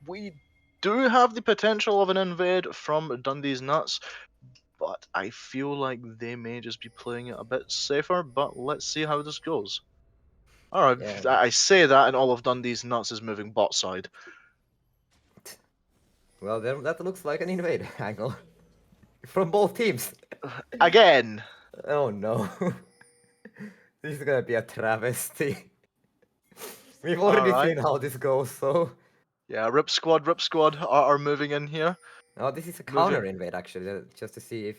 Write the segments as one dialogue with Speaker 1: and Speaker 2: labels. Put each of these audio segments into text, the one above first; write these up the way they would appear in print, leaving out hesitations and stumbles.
Speaker 1: We do have the potential of an invade from Dundeeznuts, but I feel like they may just be playing it a bit safer. But let's see how this goes. Alright,
Speaker 2: Yeah.
Speaker 1: I say that, and all of Dundeeznuts is moving bot side.
Speaker 2: Well, then that looks like an invade angle from both teams.
Speaker 1: Again!
Speaker 2: Oh no. This is gonna be a travesty. We've already
Speaker 1: Alright.
Speaker 2: seen how this goes, so...
Speaker 1: Yeah, Rip Squad are moving in here.
Speaker 2: Oh, this is a
Speaker 1: Moving.
Speaker 2: counter invade actually, just to see if...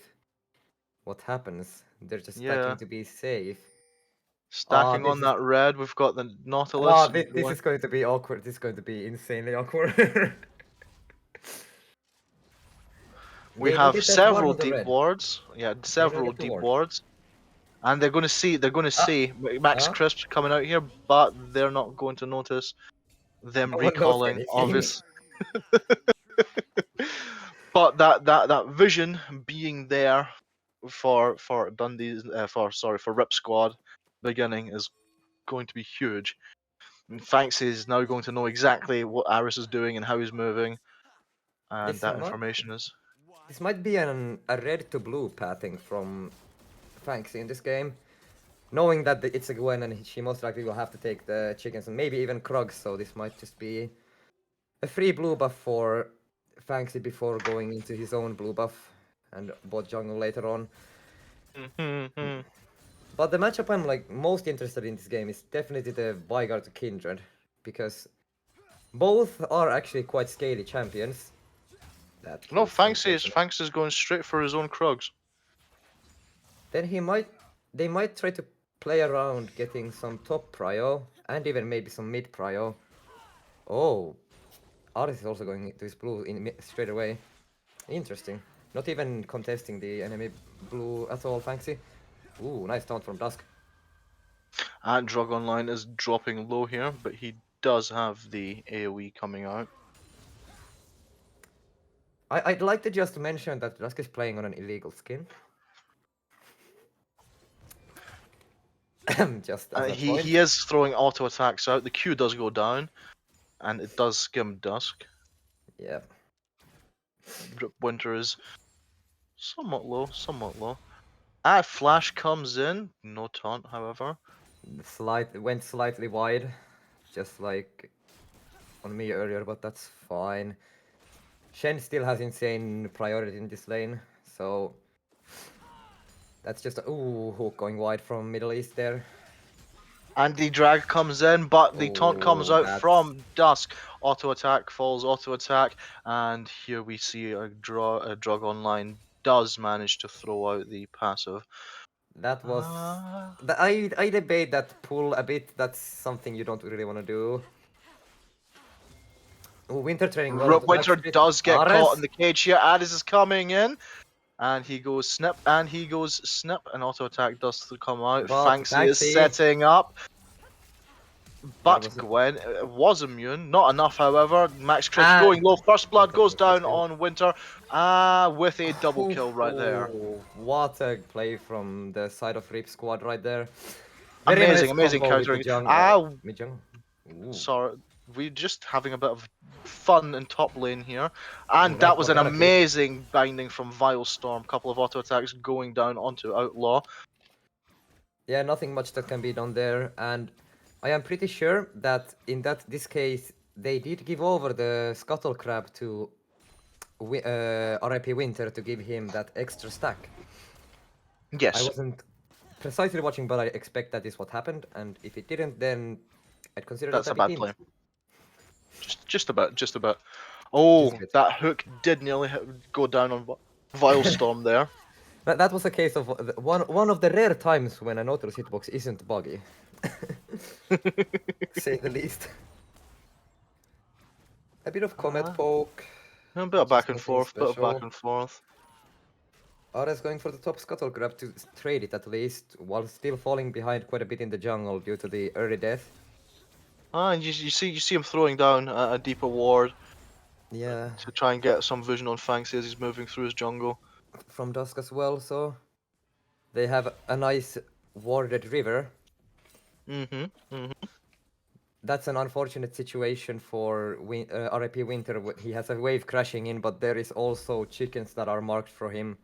Speaker 2: what happens. They're just
Speaker 1: Yeah.
Speaker 2: stacking to be safe.
Speaker 1: Stacking
Speaker 2: This
Speaker 1: on
Speaker 2: is...
Speaker 1: that red, we've got the Nautilus.
Speaker 2: this is going to be awkward. This is going to be insanely awkward.
Speaker 1: We
Speaker 2: They
Speaker 1: have
Speaker 2: did test one
Speaker 1: several
Speaker 2: on the
Speaker 1: deep
Speaker 2: red.
Speaker 1: wards. Yeah,
Speaker 2: They're gonna
Speaker 1: several
Speaker 2: get the
Speaker 1: deep
Speaker 2: ward.
Speaker 1: wards. And they're gonna see Max
Speaker 2: Huh?
Speaker 1: Crisp coming out here, but they're not going to notice them
Speaker 2: No one knows
Speaker 1: recalling
Speaker 2: anything.
Speaker 1: obvious. But that vision being there for Dundee's for Rip Squad beginning is going to be huge. And Fanksy is now going to know exactly what Aris is doing and how he's moving, and that information is.
Speaker 2: This might be a red to blue pathing from Fanksy in this game. Knowing that it's a Gwen and she most likely will have to take the chickens and maybe even Krugs, so this might just be a free blue buff for Fanksy before going into his own blue buff and bot jungle later on.
Speaker 1: Mm-hmm.
Speaker 2: But the matchup I'm like most interested in this game is definitely the Vigard to Kindred, because both are actually quite scaly champions.
Speaker 1: No, Fanksy is going straight for his own Krugs.
Speaker 2: Then they might try to play around getting some top prio and even maybe some mid prio. Oh, Aris is also going to his blue straight away. Interesting. Not even contesting the enemy blue at all, Fanksy. Ooh, nice taunt from Dusk.
Speaker 1: And Drug Online is dropping low here, but he does have the AoE coming out.
Speaker 2: I'd like to just mention that Dusk is playing on an illegal skin. Just as a point.
Speaker 1: He is throwing auto attacks out. The Q does go down, and it does skim Dusk.
Speaker 2: Yeah.
Speaker 1: Winter is somewhat low. Flash comes in, no taunt, however.
Speaker 2: Went slightly wide, just like on me earlier, but that's fine. Shen still has insane priority in this lane, so that's just hook going wide from Middle East there.
Speaker 1: And the drag comes in, but the taunt comes out from Dusk. Auto attack falls, auto attack, and here we see a Drug Online does manage to throw out the passive.
Speaker 2: That was... I debate that pull a bit. That's something you don't really want to do. Ooh, Winter training well.
Speaker 1: Winter does get caught in the cage here. Addis is coming in. And he goes snip, and he goes snip, and auto attack does come out. Fanksy is setting up. But Gwen was immune. Not enough, however. Max Crisp going low. First blood goes down on Winter. With a double kill right there.
Speaker 2: What a play from the side of RIPSQUAD right there.
Speaker 1: Amazing countering. Sorry, we're just having a bit of fun in top lane here. And that was an amazing binding from Vilestorm. Couple of auto attacks going down onto Outlaw.
Speaker 2: Yeah, nothing much that can be done there. And I am pretty sure that in this case, they did give over the Scuttle Crab to RIP Winter to give him that extra stack.
Speaker 1: Yes.
Speaker 2: I wasn't precisely watching, but I expect that is what happened. And if it didn't, then I'd consider
Speaker 1: that's
Speaker 2: that
Speaker 1: a bad play. Just about. Oh, that hook did nearly go down on Vilestorm there.
Speaker 2: That was a case of one of the rare times when a Nautilus hitbox isn't buggy. Say the least. A bit of comet poke.
Speaker 1: A bit of back and forth,
Speaker 2: Ares going for the top scuttle grab to trade it at least, while still falling behind quite a bit in the jungle due to the early death.
Speaker 1: And you see him throwing down a deeper ward.
Speaker 2: Yeah.
Speaker 1: To try and get some vision on Fanksy as he's moving through his jungle.
Speaker 2: From Dusk as well, so they have a nice warded river. The That's an unfortunate situation for RIP Winter. He has a wave crashing in, but there is also chickens that are marked for him,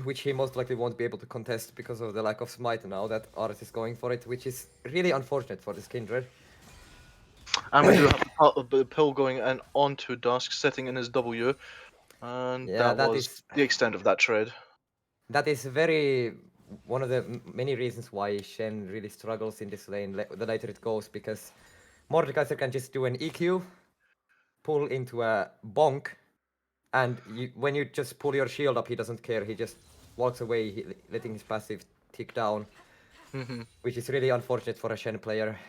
Speaker 2: which he most likely won't be able to contest because of the lack of smite now that Ares is going for it, which is really unfortunate for this Kindred.
Speaker 1: And we do have the pill going in onto Dusk, sitting in his W, and
Speaker 2: Yeah,
Speaker 1: that was the extent of that trade.
Speaker 2: That is one of the many reasons why Shen really struggles in this lane the later it goes, because Mordekaiser can just do an EQ, pull into a bonk, and when you just pull your shield up, he doesn't care. He just walks away, letting his passive tick down, which is really unfortunate for a Shen player.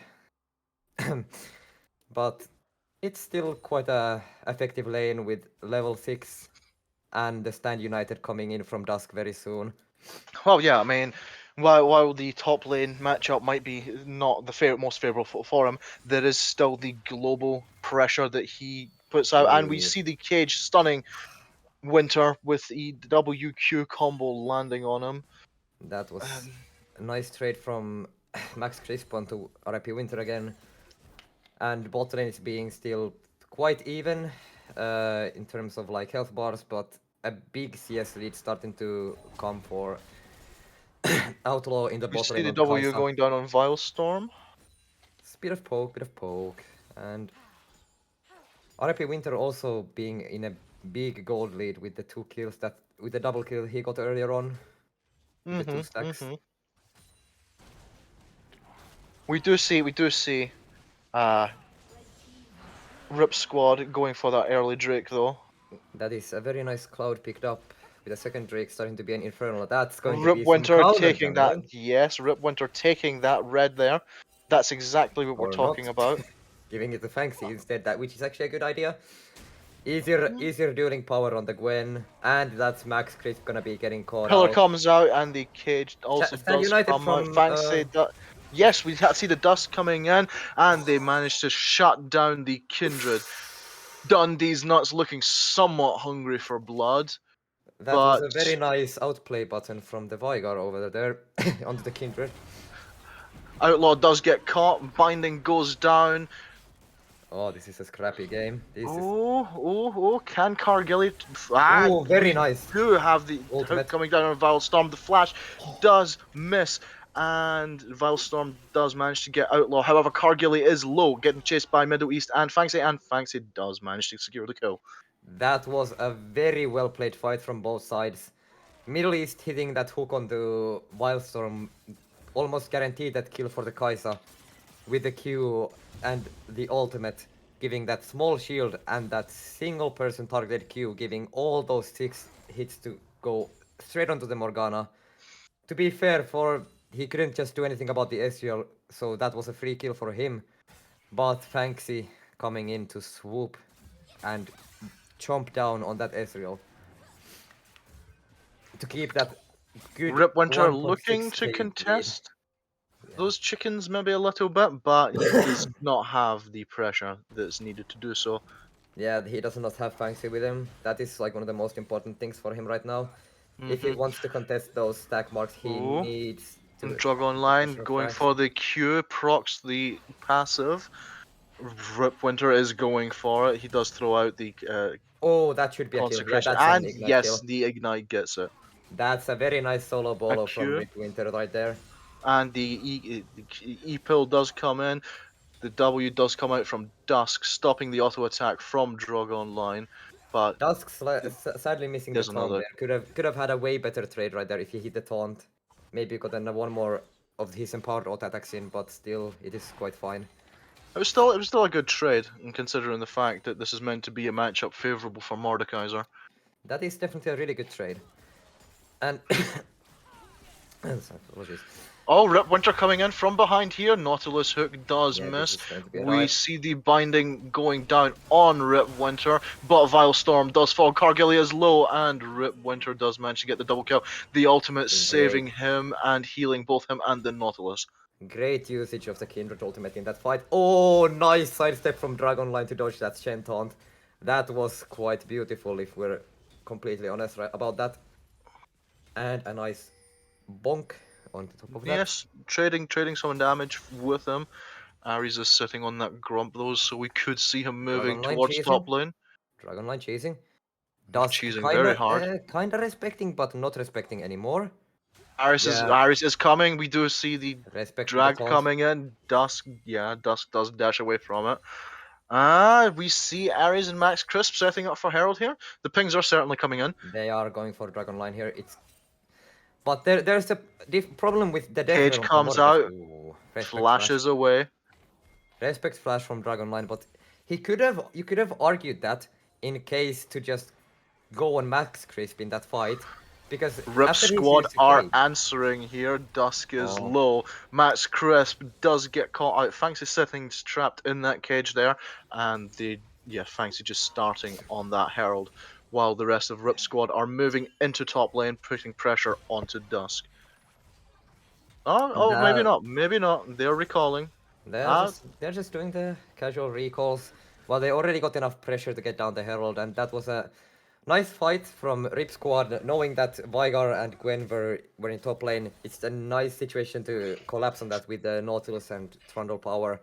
Speaker 2: But it's still quite a effective lane with level 6 and the Stand United coming in from Dusk very soon.
Speaker 1: Well, yeah, I mean, while the top lane matchup might be not the most favorable for him, there is still the global pressure that he puts out, and we see the cage stunning Winter with the WQ combo landing on him.
Speaker 2: That was a nice trade from Max Crisp onto RIP Winter again. And bot lane is being still quite even in terms of like health bars, but a big CS lead starting to come for Outlaw in the bot lane.
Speaker 1: You see the
Speaker 2: on
Speaker 1: W
Speaker 2: Kai'Sa.
Speaker 1: going down on Vilestorm.
Speaker 2: It's bit of poke, and RIP Winter also being in a big gold lead with the 2 kills with the double kill he got earlier on. The 2 stacks.
Speaker 1: We do see RIPSQUAD going for that early Drake though.
Speaker 2: That is a very nice Cloud picked up with a second Drake starting to be an Infernal. That's going to
Speaker 1: Rip
Speaker 2: be
Speaker 1: Winter
Speaker 2: some
Speaker 1: taking that. Yes, Rip Winter taking that red there. That's exactly what we're talking about.
Speaker 2: Giving it to Fancy instead, which is actually a good idea. Easier dueling power on the Gwen, and that's Max Crisp gonna be getting caught
Speaker 1: Pillar
Speaker 2: out.
Speaker 1: comes out, and the cage also
Speaker 2: Stand
Speaker 1: does
Speaker 2: United
Speaker 1: come
Speaker 2: from,
Speaker 1: out. Fancy that. Yes, we see the dust coming in, and they managed to shut down the Kindred. Dundeeznuts looking somewhat hungry for blood.
Speaker 2: That was a very nice outplay button from the Vigar over there onto the Kindred.
Speaker 1: Outlaw does get caught, binding goes down.
Speaker 2: Oh, this is a scrappy game.
Speaker 1: Can Cargilly...
Speaker 2: Oh, very nice.
Speaker 1: Do have the hook coming down on Vilestorm. The flash does miss, and Vilestorm does manage to get Outlaw. However, Cargilly is low, getting chased by Middle East and Fancy does manage to secure the kill.
Speaker 2: That was a very well played fight from both sides. Middle East hitting that hook on the Wildstorm almost guaranteed that kill for the Kai'Sa with the Q and the ultimate, giving that small shield and that single person targeted Q, giving all those 6 hits to go straight onto the Morgana. To be fair, he couldn't just do anything about the Ezreal, so that was a free kill for him. But Fancy coming in to swoop and chomp down on that Ezreal to keep that good
Speaker 1: Rip Winter
Speaker 2: 1.6
Speaker 1: looking to
Speaker 2: lead.
Speaker 1: contest those chickens maybe a little bit, but he does not have the pressure that's needed to do so.
Speaker 2: Yeah, he does not have Fancy with him. That is like one of the most important things for him right now. If he wants to contest those stack marks, he needs to...
Speaker 1: Drug Online going for the Q, procs the passive. Rip Winter is going for it. He does throw out the
Speaker 2: oh, that should be a kill. Yeah, that's
Speaker 1: and
Speaker 2: an ignite
Speaker 1: yes,
Speaker 2: kill.
Speaker 1: the ignite gets it.
Speaker 2: That's a very nice solo bolo from Rip Winter right there.
Speaker 1: And the E-Pill does come in. The W does come out from Dusk, stopping the auto attack from Drug Online. But
Speaker 2: Dusk sadly missing the taunt there. Could have had a way better trade right there if he hit the taunt. Maybe gotten one more of his empowered auto attacks in, but still, it is quite fine.
Speaker 1: It was still a good trade, and considering the fact that this is meant to be a matchup favorable for Mordekaiser.
Speaker 2: That is definitely a really good trade. And apologies.
Speaker 1: Oh, Rip Winter coming in from behind here. Nautilus hook does miss. We see the binding going down on Rip Winter, but Vilestorm does fall. Cargilly is low, and Rip Winter does manage to get the double kill. The ultimate saving him and healing both him and the Nautilus.
Speaker 2: Great usage of the Kindred ultimate in that fight. Oh, nice sidestep from Dragonline to dodge that Shen taunt. That was quite beautiful if we're completely honest about that. And a nice bonk on the top of that.
Speaker 1: Yes, trading some damage with him. Ares is sitting on that Grump though, so we could see him moving
Speaker 2: Dragon line
Speaker 1: towards top
Speaker 2: chasing.
Speaker 1: lane.
Speaker 2: Dragon line chasing. Dusk
Speaker 1: Cheesing very hard.
Speaker 2: kinda respecting, but not respecting anymore.
Speaker 1: Ares
Speaker 2: Yeah.
Speaker 1: is coming. We do see the
Speaker 2: Respect to the
Speaker 1: drag
Speaker 2: taunt.
Speaker 1: coming in. Dusk does dash away from it. We see Ares and Max Crisp setting up for Herald here. The pings are certainly coming in.
Speaker 2: They are going for Dragon line here. But there's a problem with the Death
Speaker 1: Cage
Speaker 2: Realm from
Speaker 1: comes
Speaker 2: Mordekaiser.
Speaker 1: out,
Speaker 2: Ooh, respect flash.
Speaker 1: flashes away.
Speaker 2: Respect flash from Dragon line, but you could have argued that in case to just go on Max Crisp in that fight. Because after he's
Speaker 1: RIPSQUAD
Speaker 2: used the
Speaker 1: are
Speaker 2: cage,
Speaker 1: answering here. Dusk is
Speaker 2: Oh.
Speaker 1: low. Max Crisp does get caught out. Fancy sitting trapped in that cage there, and Fancy just starting on that Herald, while the rest of RIPSQUAD are moving into top lane, putting pressure onto Dusk. Oh, maybe not. Maybe not. They're recalling.
Speaker 2: they're just doing the casual recalls. Well, they already got enough pressure to get down the Herald, and that was a nice fight from RIPSQUAD, knowing that Veigar and Gwen were in top lane. It's a nice situation to collapse on that with the Nautilus and Trundle power,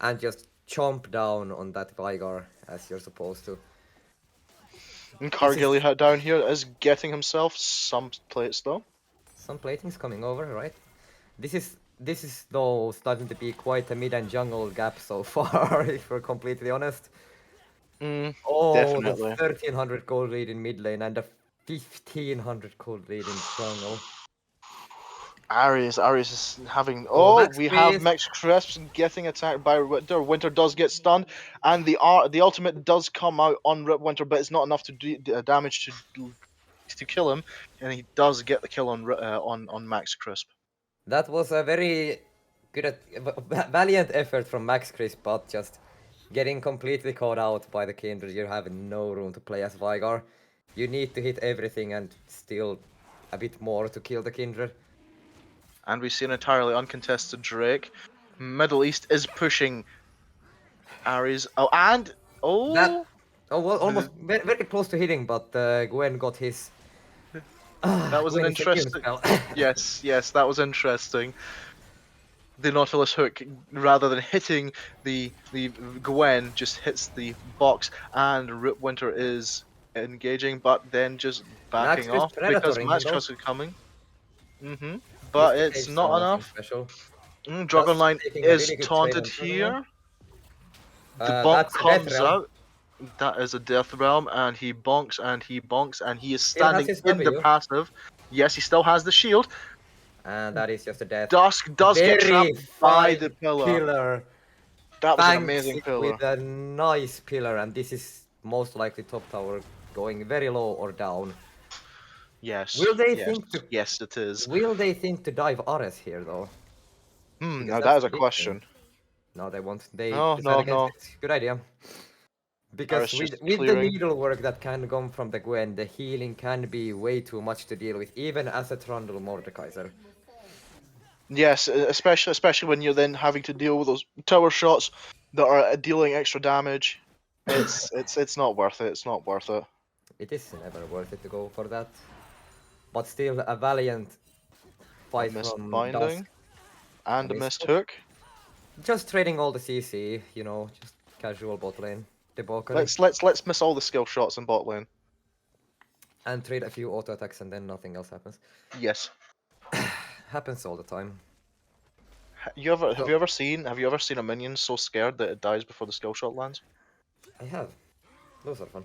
Speaker 2: and just chomp down on that Veigar as you're supposed to.
Speaker 1: And Cargill down here is getting himself some plates though.
Speaker 2: Some plating's coming over, right? This is though starting to be quite a mid and jungle gap so far, if we're completely honest. Oh,
Speaker 1: Definitely.
Speaker 2: the 1300 gold lead in mid lane and the 1500 gold lead in jungle.
Speaker 1: Ares is having.
Speaker 2: Max
Speaker 1: We have
Speaker 2: Crisp.
Speaker 1: Max Crisp getting attacked by Winter. Winter does get stunned, and the ultimate does come out on Rip Winter, but it's not enough to do damage to kill him, and he does get the kill on Max Crisp.
Speaker 2: That was a very good, valiant effort from Max Crisp, but just getting completely caught out by the Kindred. You have no room to play as Veigar. You need to hit everything and still a bit more to kill the Kindred.
Speaker 1: And we see an entirely uncontested Drake. Middle East is pushing Ares.
Speaker 2: Well, almost very close to hitting, but Gwen got his.
Speaker 1: That was an interesting. Yes, that was interesting. The Nautilus hook, rather than hitting the Gwen, just hits the box, and Rip Winter is engaging, but then just backing off because Max Crisp is coming. But it's not enough. Dragonline is taunted here. The bonk comes out. That is a Death Realm, and he bonks and he bonks, and he is standing in the passive. Yes, he still has the shield.
Speaker 2: And that is just a death.
Speaker 1: Dusk does get trapped by the pillar. That was an amazing pillar.
Speaker 2: With a nice pillar, and this is most likely top tower going very low or down.
Speaker 1: Yes.
Speaker 2: Will they think to?
Speaker 1: Yes, it is.
Speaker 2: Will they think to dive Ares here though?
Speaker 1: Now that is a question.
Speaker 2: No, they won't. They
Speaker 1: no.
Speaker 2: Good idea. Because with the needlework that can come from the Gwen, the healing can be way too much to deal with, even as a Trundle Mordekaiser.
Speaker 1: Yes, especially when you're then having to deal with those tower shots that are dealing extra damage. It's not worth it. It's not worth it.
Speaker 2: It is never worth it to go for that. But still, a valiant fight from
Speaker 1: binding
Speaker 2: Dusk.
Speaker 1: And a missed hook.
Speaker 2: Just trading all the CC, just casual bot lane.
Speaker 1: Let's miss all the skill shots in bot lane.
Speaker 2: And trade a few auto attacks, and then nothing else happens.
Speaker 1: Yes.
Speaker 2: Happens all the time.
Speaker 1: Have you ever seen a minion so scared that it dies before the skill shot lands?
Speaker 2: I have. Those are fun.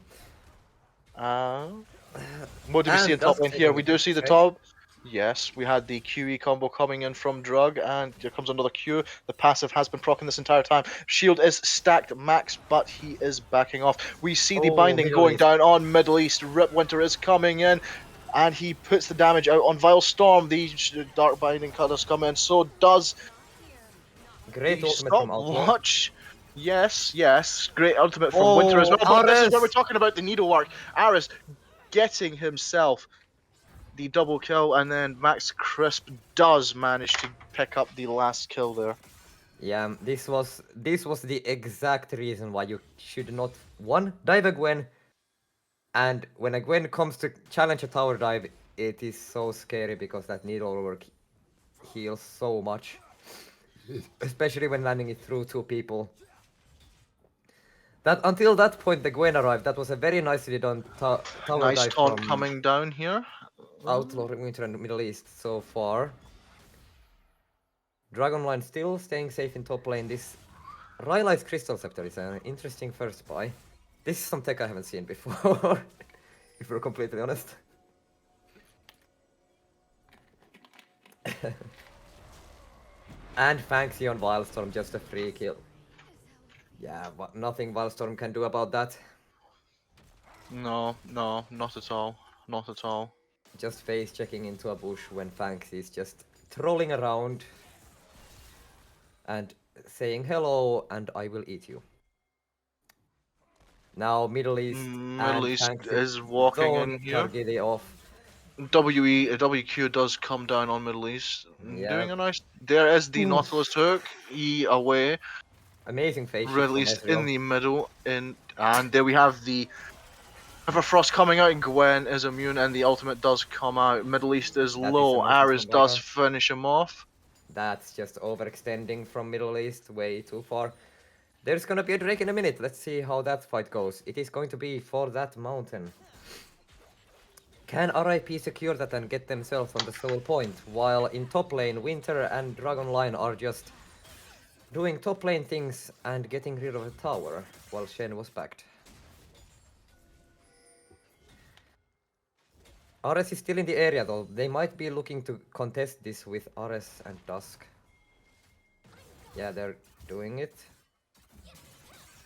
Speaker 1: What do we see in top lane here? We do see the top. Yes, we had the QE combo coming in from Drug, and here comes another Q. The passive has been proccing this entire time. Shield is stacked max, but he is backing off. We see the binding going down on Middle East. Rip Winter is coming in, and he puts the damage out on Vile Storm. The Dark Binding cutters come in, so does
Speaker 2: Great ultimate from
Speaker 1: Watch. Yes, great ultimate from Winter as well. But this is where we're talking about the needlework. Ares getting himself the double kill, and then Max Crisp does manage to pick up the last kill there.
Speaker 2: Yeah, this was the exact reason why you should not dive a Gwen, and when a Gwen comes to challenge a tower dive, it is so scary because that needlework heals so much. Especially when landing it through 2 people. That until that point the Gwen arrived, that was a very nicely done tower
Speaker 1: Nice
Speaker 2: dive
Speaker 1: taunt
Speaker 2: from
Speaker 1: coming down here.
Speaker 2: Outlaw Winter and Middle East so far. Dragonline still staying safe in top lane. This Rylai's Crystal Scepter is an interesting first buy. This is some tech I haven't seen before, if we're completely honest. And Fanxi on Wildstorm, just a free kill. Yeah, but nothing Wildstorm can do about that.
Speaker 1: No, not at all. Not at all.
Speaker 2: Just face checking into a bush when Fanxi is just trolling around and saying hello and I will eat you. Now Middle East
Speaker 1: Middle
Speaker 2: and
Speaker 1: East
Speaker 2: Fanxi
Speaker 1: is walking
Speaker 2: zone
Speaker 1: in here.
Speaker 2: Targili off.
Speaker 1: WQ does come down on Middle East.
Speaker 2: Yeah.
Speaker 1: Doing a nice. There is the
Speaker 2: Oof.
Speaker 1: Nautilus hook. E away.
Speaker 2: Amazing face shift from
Speaker 1: Released in
Speaker 2: Ezreal.
Speaker 1: the middle. And there we have the Everfrost coming out. Gwen is immune, and the ultimate does come out. Middle East is
Speaker 2: That is
Speaker 1: low.
Speaker 2: amazing
Speaker 1: Ares
Speaker 2: from
Speaker 1: does
Speaker 2: Veigar.
Speaker 1: finish him off.
Speaker 2: That's just overextending from Middle East way too far. There's gonna be a Drake in a minute. Let's see how that fight goes. It is going to be for that mountain. Can RIP secure that and get themselves on the soul point? While in top lane, Winter and Dragonline are just doing top lane things and getting rid of the tower while Shen was backed. Ares is still in the area though. They might be looking to contest this with Ares and Dusk. Yeah, they're doing it.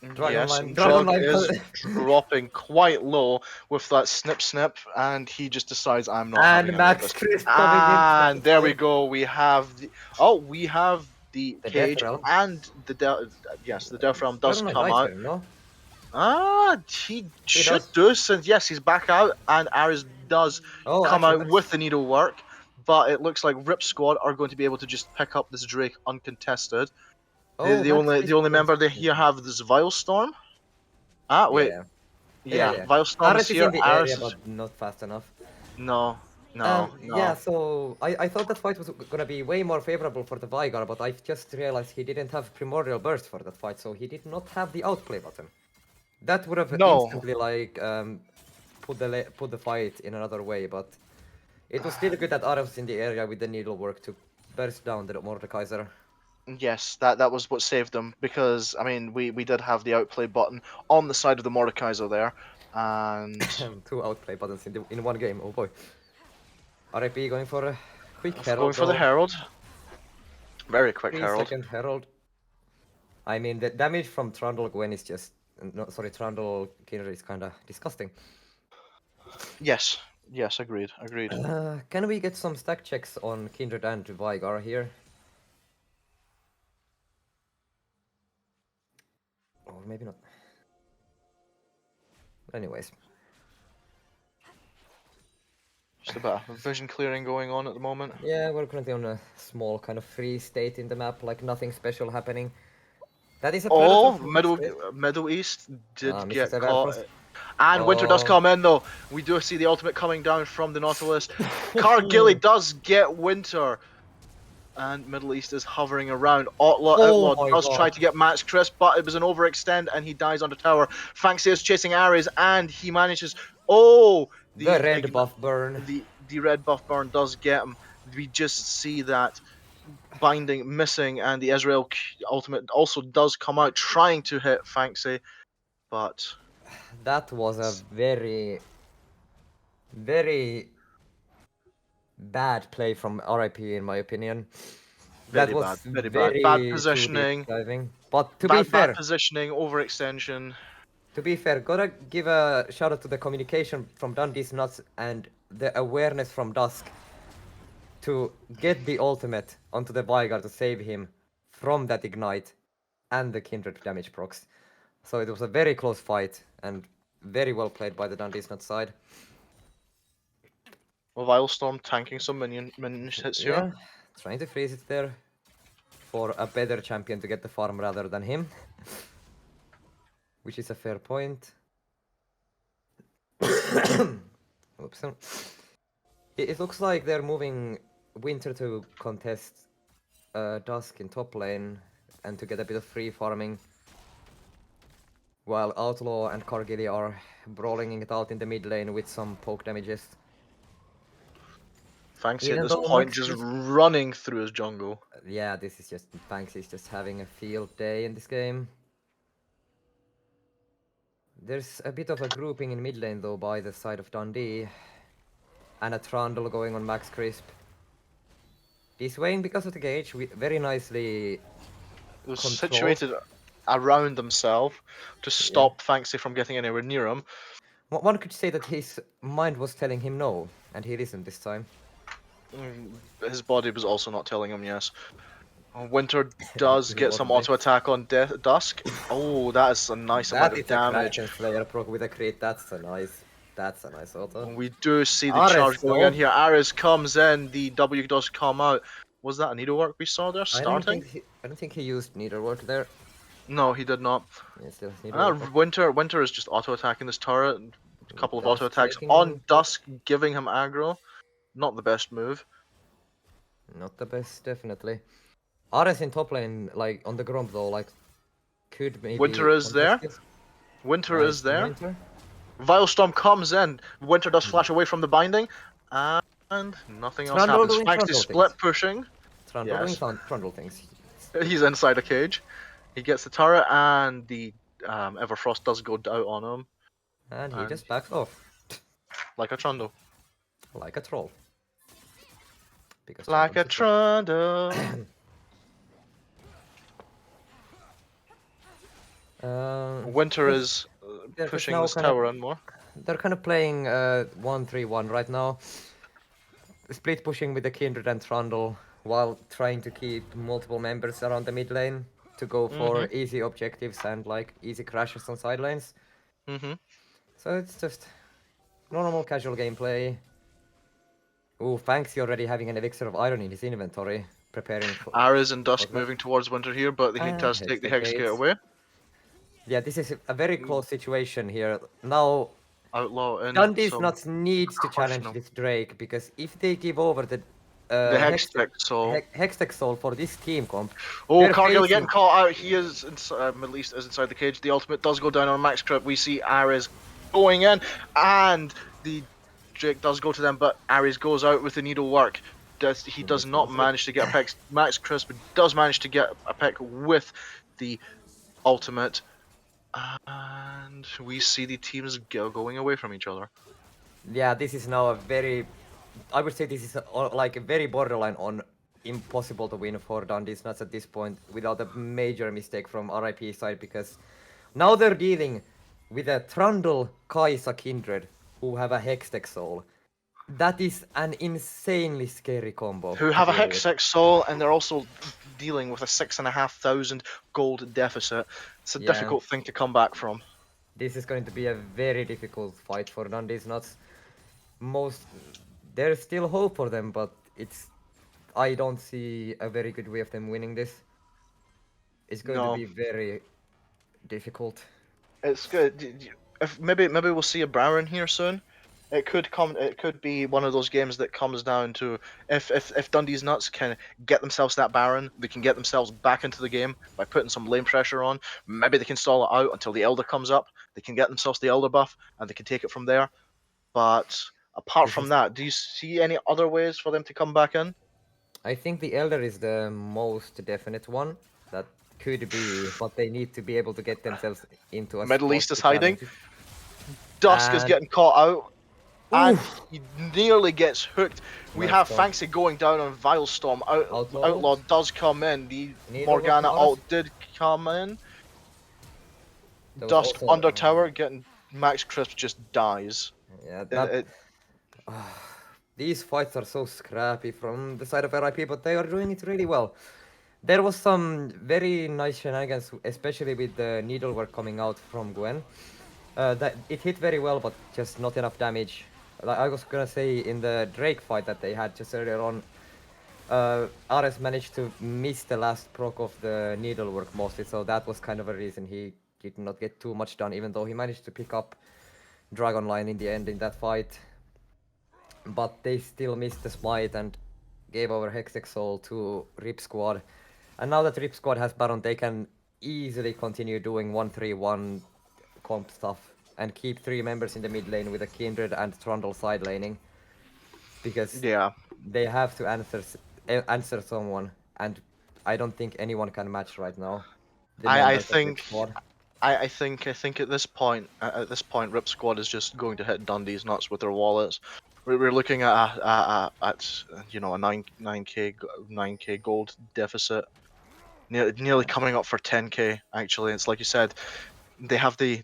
Speaker 1: Yes,
Speaker 2: Dragonline.
Speaker 1: Jug
Speaker 2: Dragonline.
Speaker 1: is dropping quite low with that snip, and he just decides I'm not having
Speaker 2: And
Speaker 1: any of
Speaker 2: Max
Speaker 1: this.
Speaker 2: Chris coming in.
Speaker 1: And there we go. We have the the
Speaker 2: The
Speaker 1: cage
Speaker 2: Death Realm.
Speaker 1: and the Death Realm does
Speaker 2: Dragonline
Speaker 1: come
Speaker 2: dies
Speaker 1: out.
Speaker 2: here, no?
Speaker 1: He should
Speaker 2: does.
Speaker 1: do, since yes, he's back out, and Ares does
Speaker 2: Oh,
Speaker 1: come
Speaker 2: actually,
Speaker 1: out with the needlework. But it looks like RIPSQUAD are going to be able to just pick up this Drake uncontested.
Speaker 2: Oh,
Speaker 1: The only member they here have this Vilestorm. Wait.
Speaker 2: Yeah.
Speaker 1: Yeah, Vilestorm
Speaker 2: Ares
Speaker 1: is
Speaker 2: is
Speaker 1: here.
Speaker 2: in the
Speaker 1: Ares
Speaker 2: area,
Speaker 1: is...
Speaker 2: but not fast enough.
Speaker 1: No.
Speaker 2: Yeah, so I thought that fight was gonna be way more favorable for the Veigar, but I just realized he didn't have Primordial Burst for that fight, so he did not have the outplay button. That would have
Speaker 1: No.
Speaker 2: instantly like put the fight in another way, but it was still good that Ares was in the area with the needlework to burst down the Mordekaiser.
Speaker 1: Yes, that was what saved them, because I mean we did have the outplay button on the side of the Mordekaiser there, and
Speaker 2: 2 outplay buttons in one game. Oh boy. RIP going for a quick Herald.
Speaker 1: going for the Herald. Very quick
Speaker 2: 3-second Herald. I mean, the damage from Trundle Gwen is just... No, sorry, Trundle Kindred is kinda disgusting.
Speaker 1: Yes, agreed.
Speaker 2: Can we get some stack checks on Kindred and Veigar here? Or maybe not. Anyways.
Speaker 1: Just a bit of vision clearing going on at the moment.
Speaker 2: Yeah, we're currently on a small kind of free state in the map, like nothing special happening. That is a
Speaker 1: Middle East did get
Speaker 2: Mrs.
Speaker 1: caught.
Speaker 2: Everfrost.
Speaker 1: And Winter does come in though. We do see the ultimate coming down from the Nautilus. Cargilly does get Winter. And Middle East is hovering around. Outlaw does try to get Max Chris, but it was an overextend and he dies on the tower. Fanxi is chasing Ares and he manages... Oh!
Speaker 2: The red buff burn.
Speaker 1: The red buff burn does get him. We just see that binding missing, and the Ezreal ultimate also does come out trying to hit Fanxi, but...
Speaker 2: That was a very, very bad play from RIP in my opinion. That was
Speaker 1: very bad. Bad positioning.
Speaker 2: But to be fair,
Speaker 1: bad positioning, overextension.
Speaker 2: To be fair, gotta give a shout out to the communication from Dundeeznuts and the awareness from Dusk to get the ultimate onto the Veigar to save him from that ignite and the Kindred damage procs. So it was a very close fight and very well played by the Dundeeznuts side.
Speaker 1: Well, Vilestorm tanking some minion hits here.
Speaker 2: Yeah, trying to freeze it there for a better champion to get the farm rather than him. Which is a fair point. Oops. It looks like they're moving Winter to contest Dusk in top lane and to get a bit of free farming. While Outlaw and Cargilly are brawling it out in the mid lane with some poke damages.
Speaker 1: Fancy at this point just running through his jungle.
Speaker 2: Yeah, this is just Fancy is just having a field day in this game. There's a bit of a grouping in mid lane though by the side of Dundee. And a Trundle going on max crisp. This Wayne, because of the gauge, very nicely
Speaker 1: it was situated around himself to stop Fancy from getting anywhere near him.
Speaker 2: One could say that his mind was telling him no, and he listened this time.
Speaker 1: His body was also not telling him yes. Winter does get some auto attack on Dusk. Oh, that is a nice amount of damage.
Speaker 2: That is a Slayer proc with a crit. That's a nice auto.
Speaker 1: We do see the charge going in here. Ares comes in. The W does come out. Was that a needlework we saw there starting?
Speaker 2: I don't think he used needlework there.
Speaker 1: No, he did not. Winter is just auto attacking this turret. A couple of auto attacks on Dusk, giving him aggro. Not the best move.
Speaker 2: Not the best, definitely. Ares in top lane, like on the Gromp though, like could maybe.
Speaker 1: Winter is there. Winter is there. Vilestorm comes in. Winter does flash away from the binding, and nothing else happens. Fancy split pushing.
Speaker 2: Trundle things.
Speaker 1: He's inside a cage. He gets the turret, and the Everfrost does go out on him.
Speaker 2: And he just backs off.
Speaker 1: Like a Trundle.
Speaker 2: Like a troll.
Speaker 1: Because like a Trundle. Winter is pushing this tower and more.
Speaker 2: They're kind of playing 1-3-1 right now. Split pushing with the Kindred and Trundle while trying to keep multiple members around the mid lane to go for easy objectives and like easy crashes on side lanes. So it's just normal casual gameplay. Ooh, Fancy already having an elixir of iron in his inventory, preparing for...
Speaker 1: Ares and Dusk moving towards Winter here, but he does take the Hex Gate away.
Speaker 2: Yeah, this is a very close situation here. Now,
Speaker 1: Outlaw and
Speaker 2: Dundeeznuts needs to challenge this Drake, because if they give over the
Speaker 1: Hextech Soul.
Speaker 2: Hextech Soul for this team comp.
Speaker 1: Oh, Cargill getting caught out. He is, at least, is inside the cage. The ultimate does go down on max crit. We see Ares going in, and the Drake does go to them, but Ares goes out with the needlework. He does not manage to get a pick. Max Crisp does manage to get a pick with the ultimate, and we see the teams going away from each other.
Speaker 2: Yeah, this is now a very, I would say this is like a very borderline on impossible to win for Dundeeznuts at this point without a major mistake from RIP side, because now they're dealing with a Trundle Kaisa Kindred who have a Hextech Soul. That is an insanely scary combo.
Speaker 1: Who have a Hextech Soul, and they're also dealing with a 6,500 gold deficit. It's a difficult thing to come back from.
Speaker 2: This is going to be a very difficult fight for Dundeeznuts. There's still hope for them, but I don't see a very good way of them winning this. It's going to be very difficult.
Speaker 1: It's good. Maybe we'll see a Baron here soon. It could be one of those games that comes down to if Dundeeznuts can get themselves that Baron, they can get themselves back into the game by putting some lane pressure on. Maybe they can stall it out until the Elder comes up. They can get themselves the Elder buff, and they can take it from there. But apart from that, do you see any other ways for them to come back in?
Speaker 2: I think the Elder is the most definite one that could be, but they need to be able to get themselves into a
Speaker 1: Middle East is hiding. Dusk is getting caught out. And he nearly gets hooked. We have Fancy going down on Vilestorm. Outlaw does come in. The Morgana ult did come in. Dusk under tower, getting Max Crisp just dies.
Speaker 2: Yeah, these fights are so scrappy from the side of RIP, but they are doing it really well. There was some very nice shenanigans, especially with the needlework coming out from Gwen. That it hit very well, but just not enough damage. Like I was gonna say in the Drake fight that they had just earlier on, Ares managed to miss the last proc of the needlework mostly, so that was kind of a reason he did not get too much done, even though he managed to pick up Dragon Line in the end in that fight. But they still missed the smite, and gave over Hextech Soul to RIPSQUAD. And now that RIPSQUAD has Baron, they can easily continue doing 1-3-1 comp stuff and keep 3 members in the mid lane with a Kindred and Trundle side laning. Because they have to answer someone, and I don't think anyone can match right now.
Speaker 1: I think at this point, RIPSQUAD is just going to hit Dundeeznuts with their wallets. We're looking at you know, a 9k gold deficit, nearly coming up for 10k. Actually, it's like you said, they have the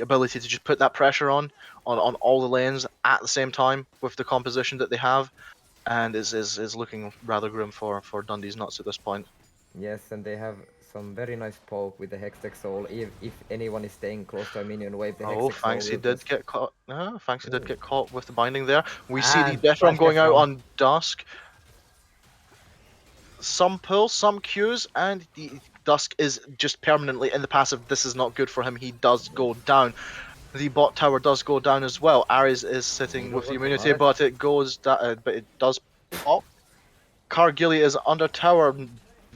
Speaker 1: ability to just put that pressure on all the lanes at the same time with the composition that they have, and is looking rather grim for Dundeeznuts at this point.
Speaker 2: Yes, and they have some very nice poke with the Hextech Soul. If anyone is staying close to a minion wave, the
Speaker 1: Oh,
Speaker 2: Hextech Soul
Speaker 1: Fanxy
Speaker 2: will
Speaker 1: did
Speaker 2: just...
Speaker 1: get caught. Fanxy did get caught with the binding there. We see the
Speaker 2: And
Speaker 1: Death Realm
Speaker 2: flash
Speaker 1: going
Speaker 2: Death
Speaker 1: out
Speaker 2: Realm.
Speaker 1: on Dusk. Some pull, some Qs, and the Dusk is just permanently in the passive. This is not good for him. He does go down. The bot tower does go down as well. Ares is sitting with the immunity, but it goes down. But it does pop. Cargilly is under tower.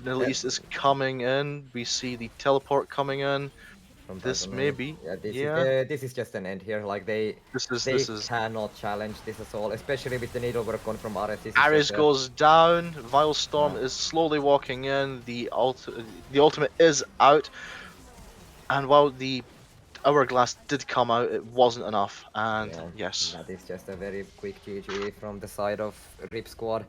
Speaker 1: Nilise is coming in. We see the teleport coming in. This may be.
Speaker 2: This is just an end here. Like they
Speaker 1: This is
Speaker 2: cannot challenge this at all, especially with the needlework on from Ares.
Speaker 1: Ares goes down. Vilestorm is slowly walking in. The ultimate is out, and while the hourglass did come out, it wasn't enough. And yes,
Speaker 2: that is just a very quick GG from the side of RIPSQUAD.